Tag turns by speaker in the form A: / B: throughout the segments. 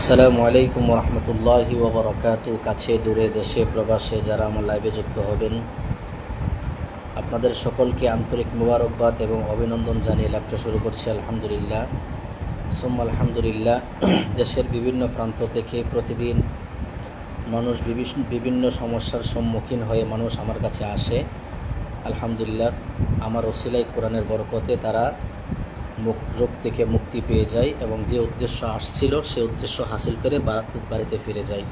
A: আসসালামু আলাইকুম রহমতুল্লাহি ওবরাকাতু। কাছে দূরে দেশে প্রবাসে যারা আমার লাইভে যুক্ত হবেন, আপনাদের সকলকে আন্তরিক মোবারকবাদ এবং অভিনন্দন জানিয়ে লাইভটা শুরু করছি। আলহামদুলিল্লাহ সুম্মা আলহামদুলিল্লাহ। দেশের বিভিন্ন প্রান্ত থেকে প্রতিদিন মানুষ বিভিন্ন সমস্যার সম্মুখীন হয়ে মানুষ আমার কাছে আসে। আলহামদুলিল্লাহ আমার ওসিলাই কোরআনের বরকতে তারা রোগ থেকে মুক্তি পেয়ে যায় এবং যে উদ্দেশ্য আসছিল সে উদ্দেশ্য হাসিল করে বাড়িতে ফিরে যায়।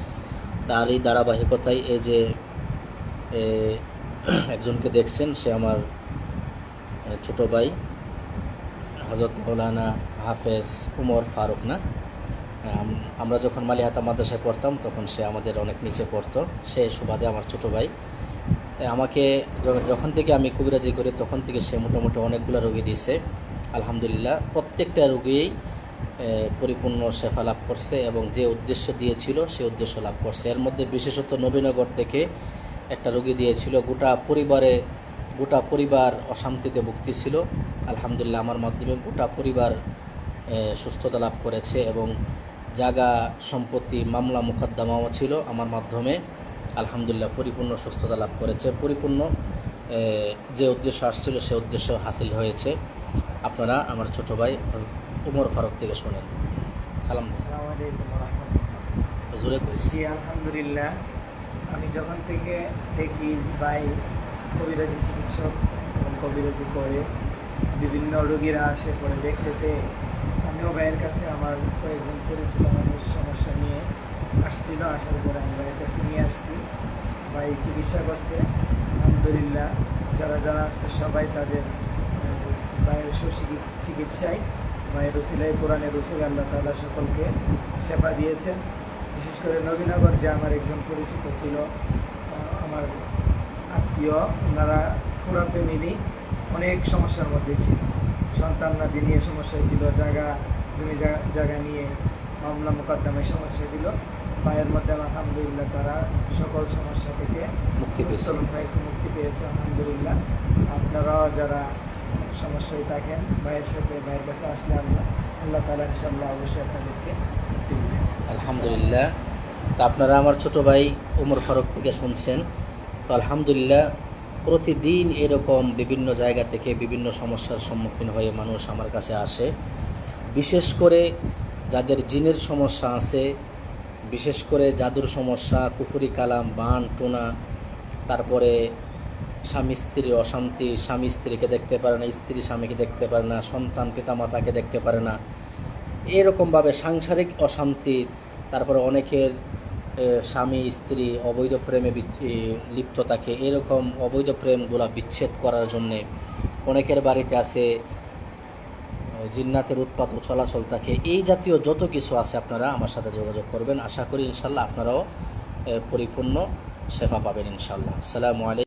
A: তার এই ধারাবাহিকতায় এই যে একজনকে দেখছেন, সে আমার ছোট ভাই হযরত মাওলানা হাফেজ উমর ফারুক না। আমরা যখন মালিহাতা মাদ্রাসায় পড়তাম তখন সে আমাদের অনেক নিচে পড়তো। সে সুবাদে আমার ছোট ভাই। আমাকে যখন থেকে আমি কবিরাজি করি তখন থেকে সে মোটামুটি অনেকগুলো রোগী দিয়েছে। আলহামদুলিল্লাহ প্রত্যেকটা রোগীই পরিপূর্ণ শেফা লাভ করছে এবং যে উদ্দেশ্য দিয়েছিল সে উদ্দেশ্য লাভ করছে। এর মধ্যে বিশেষত নবীনগর থেকে একটা রোগী দিয়েছিল, গোটা পরিবার অশান্তিতে ভুগতেছিল। আলহামদুলিল্লাহ আমার মাধ্যমে গোটা পরিবার সুস্থতা লাভ করেছে এবং জায়গা সম্পত্তি মামলা মোকদ্দমাও ছিল আমার মাধ্যমে। আলহামদুলিল্লাহ পরিপূর্ণ সুস্থতা লাভ করেছে, পরিপূর্ণ যে উদ্দেশ্য আসছিল সে উদ্দেশ্য হাসিল হয়েছে। আপনারা আমার ছোট ভাই উমর ফারুক থেকে শোনেন। সালাম।
B: আলহামদুলিল্লাহ, আমি যখন থেকে দেখি ভাই কবিরাজি চিকিৎসক এবং কবিরাজি করে বিভিন্ন রোগীরা আসে পরে দেখতে পেয়ে আমিও ভাইয়ের কাছে আমার কয়েকজন পরিচিত মানুষ সমস্যা নিয়ে আসছিল। আসার পরে আমি ভাইয়ের কাছে নিয়ে আসছি। ভাই চিকিৎসা করছে আলহামদুলিল্লাহ। যারা যারা আসছে সবাই তাদের ভাইয়ের চিকিৎসায় ভাইয়ের রসিলাই কোরআনের রসুল আল্লাহ তাআলা সকলকে সেবা দিয়েছেন। বিশেষ করে নবীনগর যে আমার একজন পরিচিত ছিল, আমার আত্মীয়, ওনারা পুরো ফ্যামিলি অনেক সমস্যার মধ্যে ছিল। সন্তানাদি নিয়ে সমস্যা ছিল, জায়গা নিয়ে মামলা মোকদ্দমায় সমস্যা ছিল। ভাইয়ের মধ্যে আলহামদুলিল্লাহ তারা সকল সমস্যা থেকে মুক্তি পেয়েছে আলহামদুলিল্লাহ। আপনারাও যারা সমস্যায় থাকেন ভাইয়ের কাছে আসলে আল্লাহ তাআলা ইনশাআল্লাহ অবশ্যই আপনাদেরকে দিবেন।
A: আলহামদুলিল্লাহ। তো আপনারা আমার ছোট ভাই উমর ফারুক থেকে শুনছেন। তো আলহামদুলিল্লাহ প্রতিদিন এরকম বিভিন্ন জায়গা থেকে বিভিন্ন সমস্যার সম্মুখীন হয়ে মানুষ আমার কাছে আসে। বিশেষ করে যাদের জিনের সমস্যা আছে, বিশেষ করে জাদুর সমস্যা, কুফরি কালাম, বান টোনা, তারপরে স্বামী স্ত্রীর অশান্তি, স্বামী স্ত্রীকে দেখতে পারে না, স্ত্রী স্বামীকে দেখতে পারে না, সন্তান পিতামাতাকে দেখতে পারে না, এরকমভাবে সাংসারিক অশান্তি, তারপরে অনেকের স্বামী স্ত্রী অবৈধ প্রেমে লিপ্ত থাকে। এরকম অবৈধ প্রেমগুলা বিচ্ছেদ করার জন্যে অনেকের বাড়িতে আছে জিন্নাতের উৎপাত ও চলাচল থাকে। এই জাতীয় যত কিছু আছে আপনারা আমার সাথে যোগাযোগ করবেন। আশা করি ইনশাল্লাহ আপনারাও পরিপূর্ণ শেফা পাবেন ইনশাল্লাহ। আসসালামু আলাইকুম।